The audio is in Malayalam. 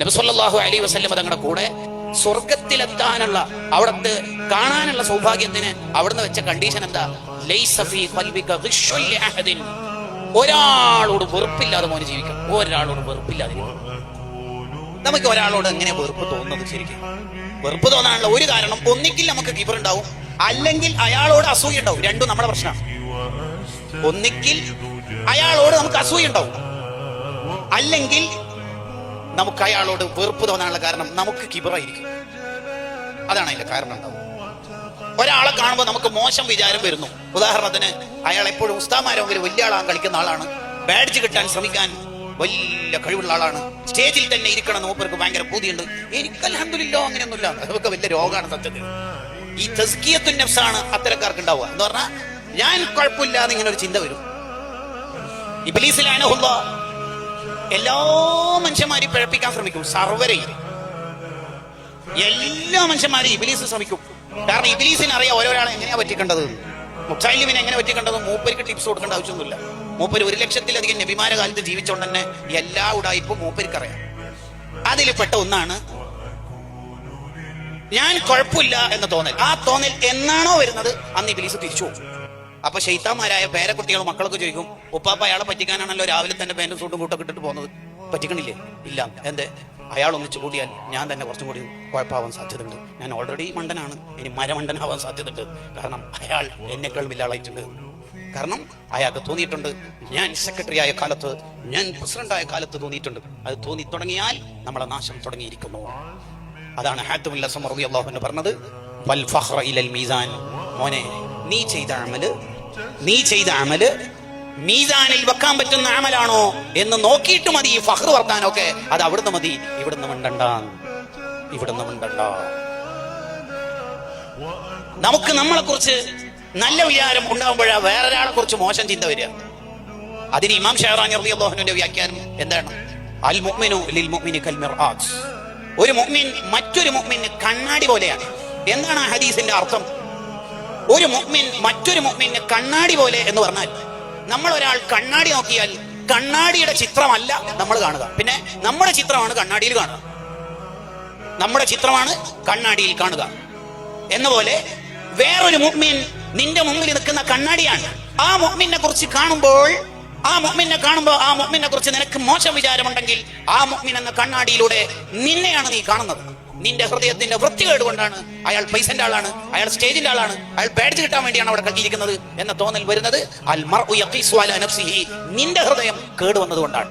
നബി സല്ലല്ലാഹു അലൈഹി വസല്ലം തങ്ങളുടെ കൂടെ സ്വർഗത്തിലെത്താനുള്ള അവിടത്തെ കാണാനുള്ള സൗഭാഗ്യത്തിന് അവിടുന്ന് വെച്ച കണ്ടീഷൻ എന്താ? ലൈസ ഫീ ഖൽബിക ഗിശ്ശുൻ ലിഅഹദിൻ. ഒരാളോട് വെറുപ്പില്ലാതെ മോനെ ജീവിക്കാം. ഒരാളോട് വെറുപ്പില്ലാതെ. നമുക്ക് ഒരാളോട് എങ്ങനെ വെറുപ്പ് തോന്നുന്നത്? ശരിക്കും വെറുപ്പ് തോന്നാനുള്ള ഒരു കാരണം ഒന്നിക്കിൽ നമുക്ക് കിബർ ഉണ്ടാവും, അല്ലെങ്കിൽ അയാളോട് അസൂയ ഉണ്ടാവും. രണ്ടും നമ്മുടെ പ്രശ്നമാണ്. ഒന്നിക്കിൽ അയാളോട് നമുക്ക് അസൂയ ഉണ്ടാവും, അല്ലെങ്കിൽ നമുക്ക് അയാളോട് വെറുപ്പ് തോന്നാനുള്ള കാരണം നമുക്ക് കിബറായിരിക്കും. അതാണ് അതിന്റെ കാരണം ഉണ്ടാവും. ഒരാളെ കാണുമ്പോൾ നമുക്ക് മോശം വിചാരം വരുന്നു. ഉദാഹരണത്തിന്, അയാൾ എപ്പോഴും ഉസ്താദ്മാരെ മുമ്പിൽ വലിയ ആളാകാൻ കളിക്കുന്ന ആളാണ്, ബാഡ്ജ് കിട്ടാൻ ശ്രമിക്കാൻ വലിയ കഴിവുള്ള ആളാണ്, സ്റ്റേജിൽ തന്നെ ഇരിക്കണം എന്ന് മൂപ്പർക്ക് ഭയങ്കര പൂതിയുണ്ട്. എനിക്ക് അൽഹംദുലില്ലാഹ് അങ്ങനെയൊന്നുമില്ല. അതൊക്കെ വലിയ രോഗമാണ് സത്യത്തിൽ. ഈ തസ്കിയത്തുൻ നഫ്സാണ് അത്തരക്കാർക്ക് ഉണ്ടാവുക. എന്ന് പറഞ്ഞാൽ ഞാൻ കുഴപ്പമില്ലാതെ ഇങ്ങനെ ഒരു ചിന്ത വരും. ഇബ്ലീസ് ലഅനഹുല്ലാഹ് എല്ലാ മനുഷ്യന്മാരെയും പിഴപ്പിക്കാൻ ശ്രമിക്കും. സർവരെയും എല്ലാ മനുഷ്യന്മാരെയും ഇബ്ലീസ് ശ്രമിക്കും. കാരണം ഇബ്ലീസിന് അറിയാം ഓരോരാളെ എങ്ങനെയാ പറ്റിക്കേണ്ടത്. മുഖ്താലിമിനെ എങ്ങനെ പറ്റിക്കേണ്ടത് മൂപ്പർക്ക് ടിപ്സ് കൊടുക്കേണ്ട ആവശ്യമൊന്നുമില്ല. മൂപ്പര് 1,00,000-ലധികം നബിമാരെ കാലത്ത് ജീവിച്ചോണ്ട് തന്നെ എല്ലാ ഉടായിപ്പും മൂപ്പർക്ക് അറിയാം. അതിൽ പെട്ട ഒന്നാണ് ഞാൻ കുഴപ്പമില്ല എന്ന തോന്നൽ. ആ തോന്നൽ എന്നാണോ വരുന്നത് അന്ന് ഇബ്ലീസ് തിരിച്ചു പോകും. അപ്പൊ ശൈത്താന്മാരായ പേരക്കുട്ടികളും മക്കളൊക്കെ ചോദിക്കും, ഉപ്പാപ്പ അയാളെ പറ്റിക്കാനാണല്ലോ രാവിലെ തന്നെ പാന്റും സൂട്ടും കൂട്ടൊക്കെ ഇട്ടിട്ട് പോകുന്നത്, പറ്റിക്കണില്ലേ? ഇല്ല. എന്തേ? അയാൾ ഒന്നിച്ചു കൂടിയാൽ ഞാൻ തന്നെ കുറച്ചും കൂടി കുഴപ്പമാവാൻ സാധ്യതയുണ്ട്. ഞാൻ ഓൾറെഡി മണ്ടനാണ്, ഇനി മരമണ്ടനാവാൻ സാധ്യതയുണ്ട്. കാരണം അയാൾ എന്നെക്കാൾ വലിയ ആളായിട്ടുണ്ട്. കാരണം അയാൾക്ക് തോന്നിയിട്ടുണ്ട്, ഞാൻ സെക്രട്ടറി ആയ കാലത്ത്, ഞാൻ പ്രസിഡന്റ് ആയ കാലത്ത് തോന്നിയിട്ടുണ്ട്. അത് തോന്നി തുടങ്ങിയാൽ നമ്മളെ നാശം തുടങ്ങിയിരിക്കുന്നു. അതാണ് ഹാത്തിബുൽ അസ്മ റളിയല്ലാഹു അൻഹു പറഞ്ഞത്, വൽ ഫഖ്റ ഇലൽ മീസാൻ. മോനെ, നീ ചെയ്ത അമല് മീസാനിൽ വെക്കാൻ പറ്റുന്ന അമലാണോ എന്ന് നോക്കിയിട്ട് മതി ഈ ഫഖ്ർ വർത്താനൊക്കെ. അത് അവിടുന്ന് മതി, ഇവിടുന്ന് മിണ്ടണ്ട. നമുക്ക് നമ്മളെ കുറിച്ച് നല്ല വിചാരം ഉണ്ടാകുമ്പോഴാ വേറൊരാളെ കുറിച്ച് മോശം ചിന്ത വരിക. അതിന് ഇമാം ഷഹറാനി റളിയല്ലാഹു അൻഹുവിന്റെ വ്യാഖ്യാനം എന്താണ്? അൽ മുഅ്മിനു ലിൽ മുഅ്മിനി കൽ മിർആത്ത്. ഒരു മുഅ്മിൻ മറ്റൊരു മുഅ്മിന് കണ്ണാടി പോലെയാണ്. എന്താണ് ആ ഹദീസിന്റെ അർത്ഥം? ഒരു മുഅ്മിൻ മറ്റൊരു മുഅ്മിന് കണ്ണാടി പോലെ എന്ന് പറഞ്ഞാൽ, നമ്മൾ ഒരാൾ കണ്ണാടി നോക്കിയാൽ കണ്ണാടിയുടെ ചിത്രമല്ല നമ്മൾ കാണുക, പിന്നെ നമ്മുടെ ചിത്രമാണ് കണ്ണാടിയിൽ കാണുക. നമ്മുടെ ചിത്രമാണ് കണ്ണാടിയിൽ കാണുക എന്ന പോലെ വേറൊരു മുഅ്മിൻ നിന്റെ മുമ്പിൽ നിൽക്കുന്ന കണ്ണാടിയാണ്. ആ മുഅ്മിനെ കുറിച്ച് കാണുമ്പോൾ ആ മുഅ്മിനെ കുറിച്ച് നിനക്ക് മോശം വിചാരമുണ്ടെങ്കിൽ ആ മുഅ്മിൻ എന്ന കണ്ണാടിയിലൂടെ നിന്നെയാണ് നീ കാണുന്നത്. നിന്റെ ഹൃദയത്തിന്റെ വൃത്തികേട് കൊണ്ടാണ് അയാൾ പൈസന്റെ ആളാണ്, അയാൾ സ്റ്റേജിന്റെ ആളാണ്, അയാൾ ബാഡ്ജ് കിട്ടാൻ വേണ്ടിയാണ് അവിടെ കളിയിരിക്കുന്നത് എന്ന തോന്നൽ വരുന്നത് അൽ മർഉ യഖീസു അലാ നഫ്സിഹി, നിന്റെ ഹൃദയം കേടുവന്നതുകൊണ്ടാണ്.